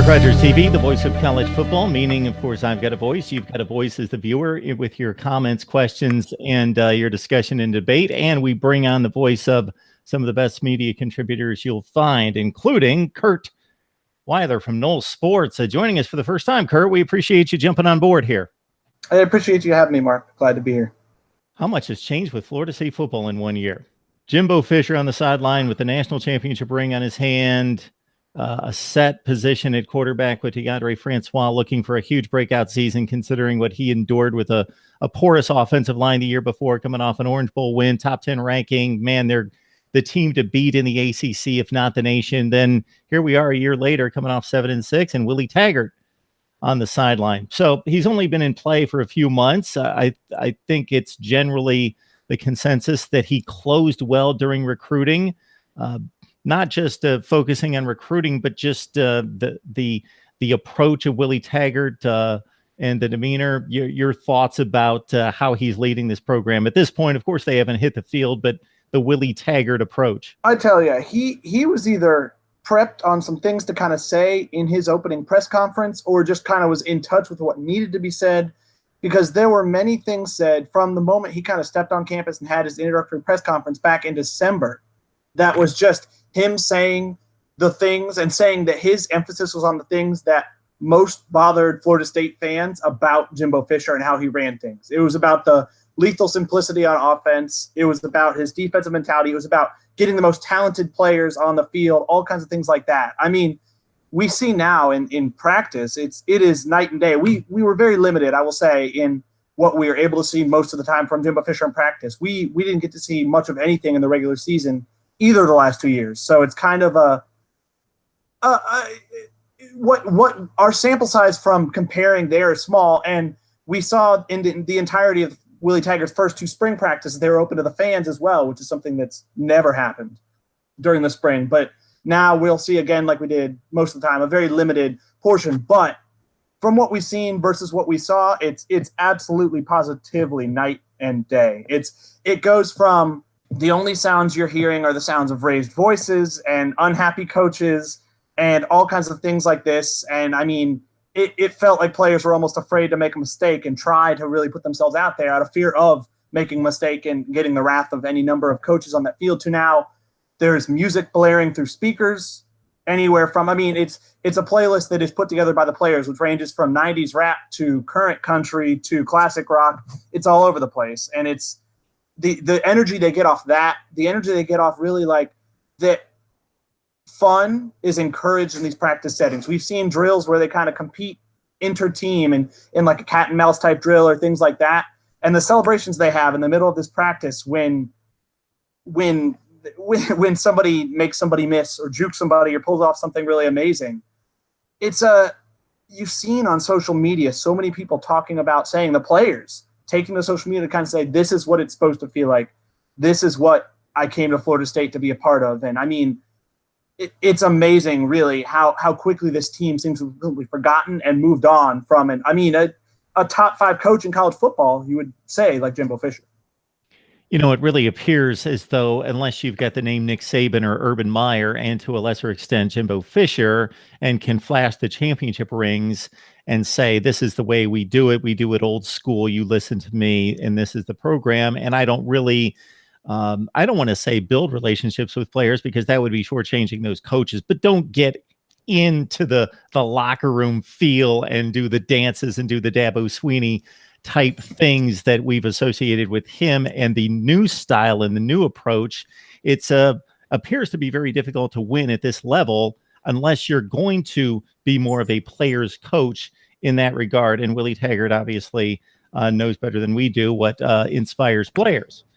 Mark Rogers TV, the voice of college football, meaning, of course, I've got a voice. You've got a voice as the viewer with your comments, questions, and your discussion and debate. And we bring on the voice of some of the best media contributors you'll find, including Kurt Weiler from Knoll Sports. Joining us for the first time, Kurt. We appreciate you jumping on board here. I appreciate you having me, Mark. Glad to be here. How much has changed with Florida State football in 1 year? Jimbo Fisher on the sideline with the national championship ring on his hand. A set position at quarterback with DeAndre Francois looking for a huge breakout season, considering what he endured with a porous offensive line the year before, coming off an Orange Bowl win, top 10 ranking. Man, they're the team to beat in the ACC, if not the nation. Then here we are a year later, coming off 7-6, and Willie Taggart on the sideline. So he's only been in play for a few months. I think it's generally the consensus that he closed well during recruiting. Not just focusing on recruiting, but just the approach of Willie Taggart and the demeanor. Your thoughts about how he's leading this program at this point? Of course, they haven't hit the field, but the Willie Taggart approach. I tell you, he was either prepped on some things to kind of say in his opening press conference, or just kind of was in touch with what needed to be said, because there were many things said from the moment he kind of stepped on campus and had his introductory press conference back in December. That was just him saying the things and saying that his emphasis was on the things that most bothered Florida State fans about Jimbo Fisher and how he ran things. It was about the lethal simplicity on offense. It was about his defensive mentality. It was about getting the most talented players on the field, all kinds of things like that. I mean, we see now in practice, it is night and day. We were very limited, I will say, in what we were able to see most of the time from Jimbo Fisher in practice. We didn't get to see much of anything in the regular season either of the last 2 years. So it's kind of what our sample size from comparing there is small. And we saw in the entirety of Willie Taggart's first 2 spring practices, they were open to the fans as well, which is something that's never happened during the spring. But now we'll see again, like we did most of the time, a very limited portion. But from what we've seen versus what we saw, it's absolutely positively night and day. It goes from the only sounds you're hearing are the sounds of raised voices and unhappy coaches and all kinds of things like this. And I mean, it felt like players were almost afraid to make a mistake and try to really put themselves out there out of fear of making a mistake and getting the wrath of any number of coaches on that field. To now there's music blaring through speakers anywhere from, I mean, it's a playlist that is put together by the players, which ranges from 90s rap to current country to classic rock. It's all over the place. And it's, the energy they get off that, the energy they get off really like that fun is encouraged in these practice settings. We've seen drills where they kind of compete inter-team and in like a cat and mouse type drill or things like that. And the celebrations they have in the middle of this practice when somebody makes somebody miss or jukes somebody or pulls off something really amazing. You've seen on social media so many people talking about saying the players taking to social media to kind of say, this is what it's supposed to feel like. This is what I came to Florida State to be a part of. And I mean, it's amazing really how quickly this team seems to have completely forgotten and moved on from it. I mean, a top 5 coach in college football, you would say, like Jimbo Fisher. You know, it really appears as though, unless you've got the name Nick Saban or Urban Meyer, and to a lesser extent Jimbo Fisher, and can flash the championship rings and say, this is the way we do it old school, you listen to me, and this is the program. And I don't really, I don't want to say build relationships with players, because that would be shortchanging those coaches, but don't get into the locker room feel and do the dances and do the Dabo Sweeney type things that we've associated with him and the new style and the new approach. It's appears to be very difficult to win at this level unless you're going to be more of a player's coach in that regard. And Willie Taggart obviously knows better than we do what inspires players.